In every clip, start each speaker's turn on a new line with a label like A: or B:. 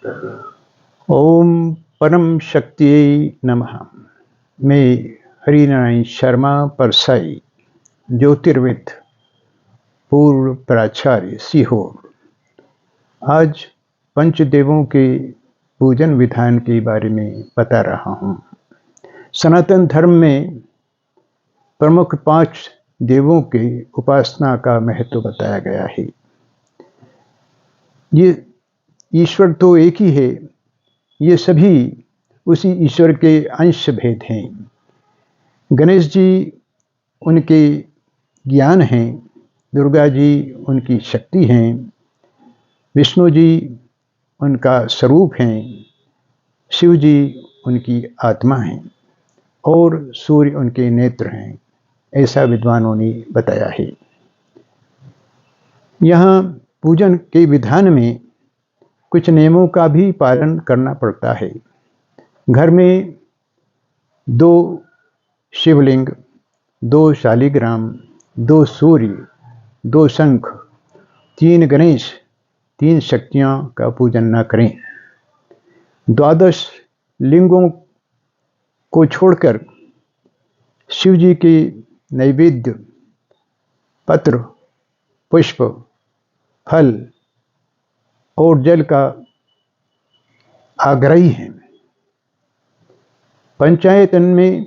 A: ओम परम शक्ति नमः। मैं हरिनारायण शर्मा परसाई, ज्योतिर्विद, पूर्व प्राचार्य सीहोर, आज पंचदेवों के पूजन विधान के बारे में बता रहा हूँ। सनातन धर्म में प्रमुख 5 देवों के उपासना का महत्व बताया गया है। ये ईश्वर तो एक ही है, ये सभी उसी ईश्वर के अंश भेद हैं। गणेश जी उनके ज्ञान हैं, दुर्गा जी उनकी शक्ति हैं, विष्णु जी उनका स्वरूप हैं, शिव जी उनकी आत्मा हैं और सूर्य उनके नेत्र हैं, ऐसा विद्वानों ने बताया है। यहाँ पूजन के विधान में कुछ नियमों का भी पालन करना पड़ता है। घर में 2 शिवलिंग, 2 शालिग्राम, 2 सूर्य, 2 शंख, 3 गणेश, 3 शक्तियों का पूजन न करें। 12 लिंगों को छोड़कर शिव जी के नैवेद्य, पत्र, पुष्प, फल और जल का आग्रही है। पंचायतन में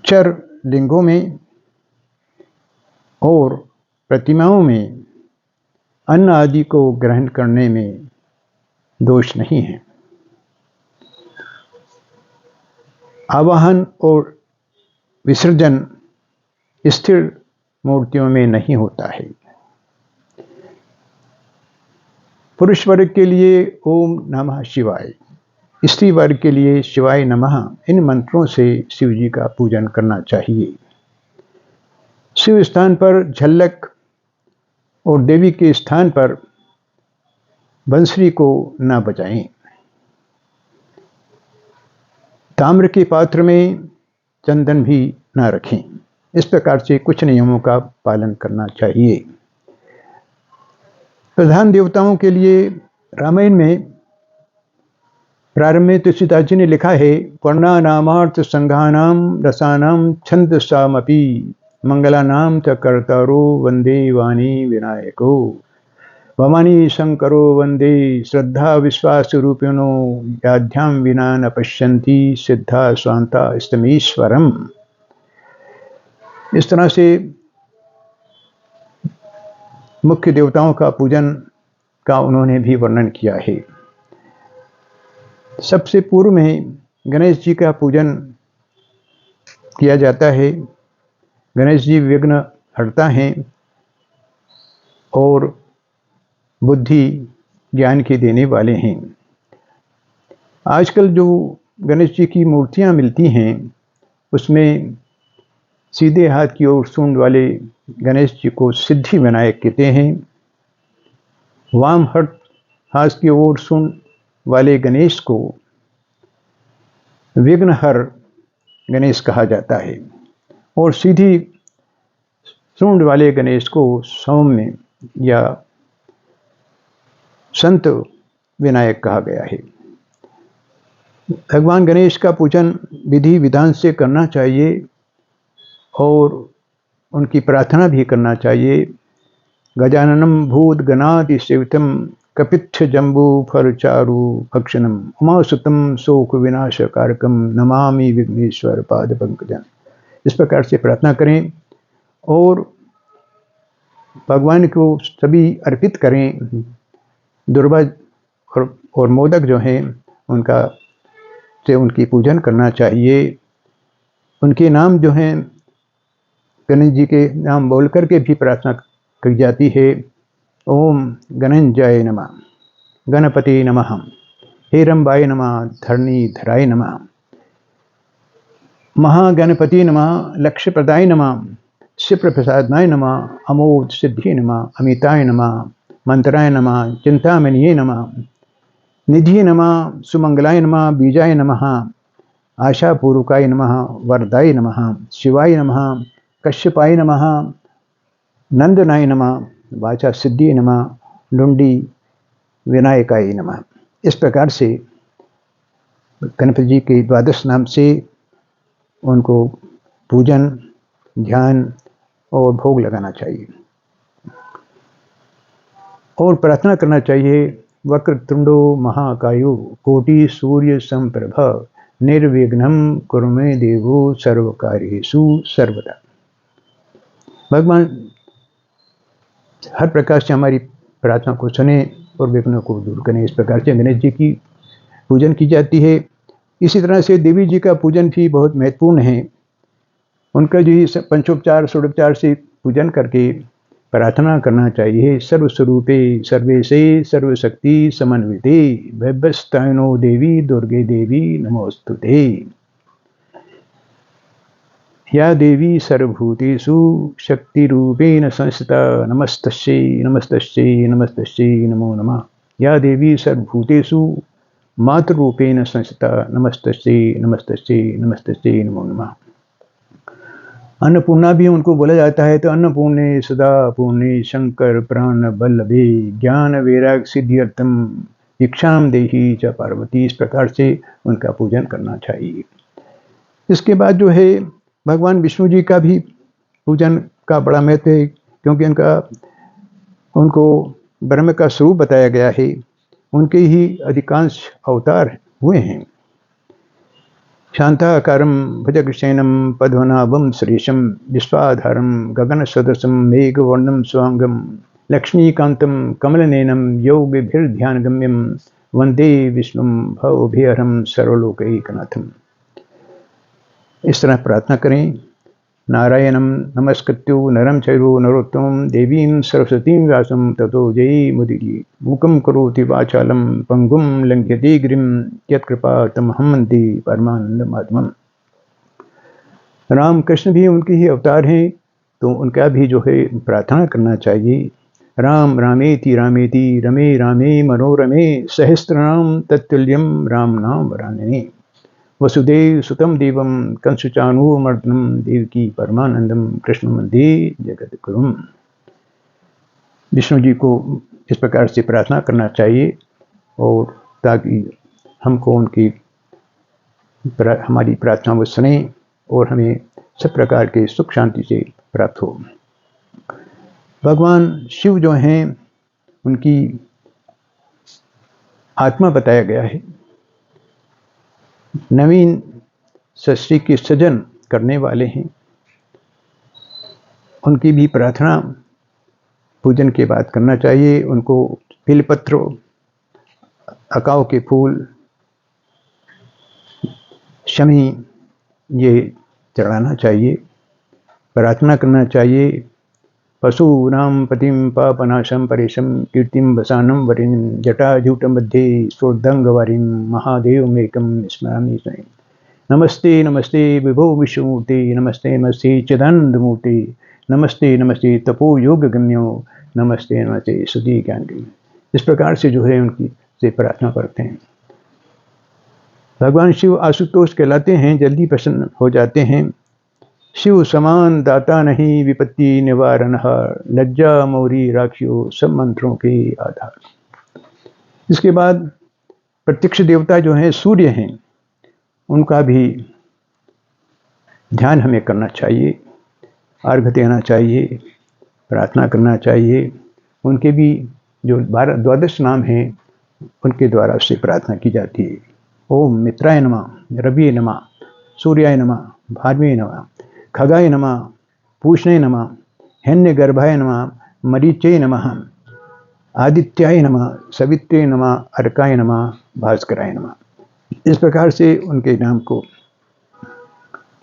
A: चर लिंगों में और प्रतिमाओं में अन्न आदि को ग्रहण करने में दोष नहीं है। आवाहन और विसर्जन स्थिर मूर्तियों में नहीं होता है। पुरुष वर्ग के लिए ओम नमः शिवाय, स्त्री वर्ग के लिए शिवाय नमः, इन मंत्रों से शिव जी का पूजन करना चाहिए। शिव स्थान पर झल्लक और देवी के स्थान पर बंसरी को न बजाएं। ताम्र के पात्र में चंदन भी न रखें। इस प्रकार से कुछ नियमों का पालन करना चाहिए। प्रधान देवताओं के लिए रामायण में प्रारंभ में तुलसीदास जी ने लिखा है, वर्णानामार्थ संघानाम रसानाम छंदसामपि मंगलानाम च कर्तारो वंदे वाणी विनायको भवानी शंकरो वंदे श्रद्धा विश्वास रूपिणो याध्याम विना न पश्यन्ति सिद्धा स्वांता स्तमीश्वरम। इस तरह से मुख्य देवताओं का पूजन का उन्होंने भी वर्णन किया है। सबसे पूर्व में गणेश जी का पूजन किया जाता है। गणेश जी विघ्न हरता हैं और बुद्धि ज्ञान के देने वाले हैं। आजकल जो गणेश जी की मूर्तियां मिलती हैं उसमें सीधे हाथ की ओर सूंड वाले गणेश जी को सिद्धि विनायक कहते हैं। वाम हाथ की ओर सूंड वाले गणेश को विघ्नहर गणेश कहा जाता है और सीधी सूंड वाले गणेश को सौम्य या संत विनायक कहा गया है। भगवान गणेश का पूजन विधि विधान से करना चाहिए और उनकी प्रार्थना भी करना चाहिए। गजाननम भूत गणादि सेवितम कपित्थ जम्बू फल चारु भक्षणम उमासुतम शोक विनाश कारकम नमामि विघ्नेश्वर पाद पंकजम। इस प्रकार से प्रार्थना करें और भगवान को सभी अर्पित करें। दुर्वा और मोदक जो हैं उनका से उनकी पूजन करना चाहिए। उनके नाम जो हैं गणेश जी के नाम बोल करके भी प्रार्थना की जाती है। ओम गणंजय नमः, गणपति नमः, हेरंबाय नमः, धरणीधराय नमः, महागणपति नमः, लक्ष्यप्रदाय नमः, शिवप्रसादनाय नमः, अमोद सिद्धि नमः, अमिताय नमः, मंत्राय नमः, चिंतामणिये नमः, निधिये नमः, सुमंगलाय नमः, बीजाय नमः, आशापूर्वकाय नमः, वरदाय नमः, शिवाय नमः, कश्यपाय नमः, नंदनाय नमः, वाचा सिद्धि नमः, लुंडी विनायकाय नमः। इस प्रकार से गणपति जी के द्वादश नाम से उनको पूजन, ध्यान और भोग लगाना चाहिए और प्रार्थना करना चाहिए। वक्रतुंडो महाकायो कोटि सूर्य समप्रभ निर्विघ्नं कुरु मे देवो सर्वकार्येषु सर्वदा। भगवान हर प्रकार से हमारी प्रार्थना को सुने और विघ्नों को दूर करें। इस प्रकार से गणेश जी की पूजन की जाती है। इसी तरह से देवी जी का पूजन भी बहुत महत्वपूर्ण है। उनका जो पंचोपचार षोडोपचार से पूजन करके प्रार्थना करना चाहिए। सर्वस्वरूपे सर्वेशे सर्वशक्ति समन्विते भव्यस्तायनो देवी दुर्गे देवी नमोस्तुते। या देवी सर्वभूतेषु शक्तिरूपेण संस्थिता नमस्तस्यै नमस्तस्यै नमस्तस्यै नमो नमः। या देवी सर्वभूतेषु मातृरूपेण संस्थिता नमस्तस्यै नमस्तस्यै नमस्तस्यै नमो नमः। अन्नपूर्णा भी उनको बोला जाता है। तो अन्नपूर्णे सदा पूर्णे शंकर प्राण बल्लभे ज्ञान वैराग सिद्ध्यर्थम इच्छाम देहि च पार्वती। इस प्रकार से उनका पूजन करना चाहिए। इसके बाद जो है भगवान विष्णु जी का भी पूजन का बड़ा महत्व है, क्योंकि उनको ब्रह्म का स्वरूप बताया गया है। उनके ही अधिकांश अवतार हुए हैं। शांताकारं भुजगशयनं पद्मनाभं सुरेशं विश्वाधारं गगनसदृशं मेघवर्णं स्वांगं लक्ष्मीकान्तं कमलनयनं योगिभिर्ध्यानगम्यं वंदे विष्णुं भवभीहरं सर्वलोकैकनाथम्। इस तरह प्रार्थना करें। नारायणं नमस्कृत्यो नरं चैव नरोत्तमं देवीं सरस्वतीं व्यासं ततो जयमुदीरये। मूकं करोति वाचालं पंगुं लंघयते गिरिं यत्कृपातमहं वन्दे परमानन्दमाधवम्। राम कृष्ण भी उनके ही अवतार हैं, तो उनका भी जो है प्रार्थना करना चाहिए। राम रामेति रामेति रमे रामे मनोरमे सहस्रनाम तत्तुल्यं राम नाम वरानने। वसुदेव सुतम देवम कंसुचानूरमर्दनम देवकी परमानंदम कृष्ण वंदे जगद्गुरुम। विष्णु जी को इस प्रकार से प्रार्थना करना चाहिए, और ताकि हमको उनकी हमारी प्रार्थना वो सुने और हमें सब प्रकार के सुख शांति से प्राप्त हो। भगवान शिव जो हैं उनकी आत्मा बताया गया है। नवीन सृष्टि के सृजन करने वाले हैं। उनकी भी प्रार्थना पूजन के बाद करना चाहिए। उनको बिलपत्र, अकाव के फूल, शमी ये चढ़ाना चाहिए, प्रार्थना करना चाहिए। पशूनां पतिं पापनाशं परेशं कीर्तिं वसानं वरिं जटाजूट मध्ये स्फुर्दंगवरिं महादेवमेकं स्मरामि स्वयं। नमस्ते नमस्ते विभो विष्णुमूर्ते नमस्ते नमस्ते चिदानंदमूर्ते नमस्ते नमस्ते तपो योग गम्यो नमस्ते नमस्ते सुधी ज्ञान गम्यो। इस प्रकार से जो है उनकी से प्रार्थना करते हैं। भगवान शिव आशुतोष कहलाते हैं, जल्दी प्रसन्न हो जाते हैं। शिव समान दाता नहीं विपत्ति निवारण लज्जा मोरी राखियो सब मंत्रों के आधार। इसके बाद प्रत्यक्ष देवता जो हैं सूर्य हैं, उनका भी ध्यान हमें करना चाहिए, अर्घ्य देना चाहिए, प्रार्थना करना चाहिए। उनके भी जो 12 नाम हैं उनके द्वारा उससे प्रार्थना की जाती है। ओम मित्राय नमः, रविये नमः, सूर्याय नमः, भार्गवे नमः, खगाय नमः, पूष्णे नमः, हिरण्यगर्भाय नमः, मरीचे नमः, आदित्याय नमः, सवित्रे नमः, अर्काय नमः, भास्कराय नमः। इस प्रकार से उनके नाम को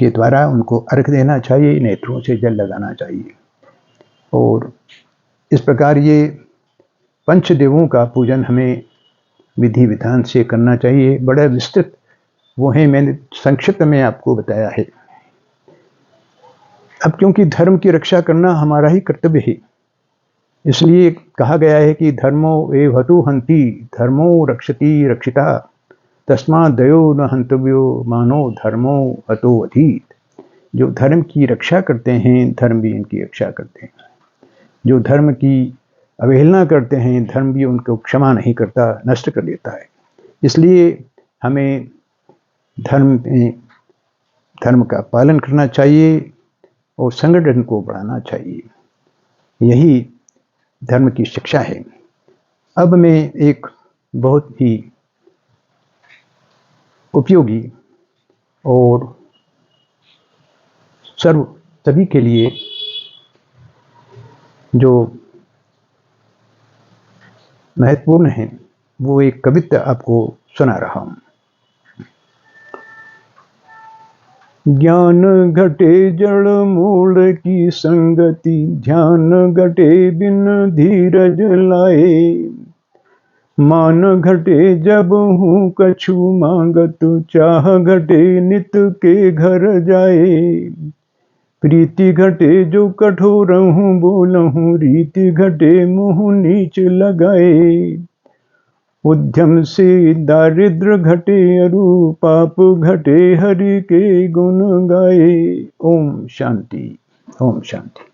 A: के द्वारा उनको अर्घ देना चाहिए, नेत्रों से जल लगाना चाहिए। और इस प्रकार ये पंचदेवों का पूजन हमें विधि विधान से करना चाहिए। बड़ा विस्तृत वो है, मैंने संक्षिप्त में आपको बताया है। अब क्योंकि धर्म की रक्षा करना हमारा ही कर्तव्य है, इसलिए कहा गया है कि धर्मो एव हतु हन्ति धर्मो रक्षति रक्षिता तस्मात् दयो न हन्तव्यो मानो धर्मो हतो अधीत। जो धर्म की रक्षा करते हैं, धर्म भी इनकी रक्षा करते हैं। जो धर्म की अवहेलना करते हैं, धर्म भी उनको क्षमा नहीं करता, नष्ट कर देता है। इसलिए हमें धर्म का पालन करना चाहिए और संगठन को बढ़ाना चाहिए। यही धर्म की शिक्षा है। अब मैं एक बहुत ही उपयोगी और सभी के लिए जो महत्वपूर्ण है वो एक कविता आपको सुना रहा हूँ। ज्ञान घटे जड़ मूल की संगति, ध्यान घटे बिन धीरज लाए। मान घटे जब हूँ कछु मांगत, चाह घटे नित के घर जाए। प्रीति घटे जो कठोर हूँ बोलहूँ, रीति घटे मुँह नीच लगाए। उद्यम से दारिद्र घटे अरु, पाप घटे हरि के गुण गाए। ओम शांति, ओम शांति।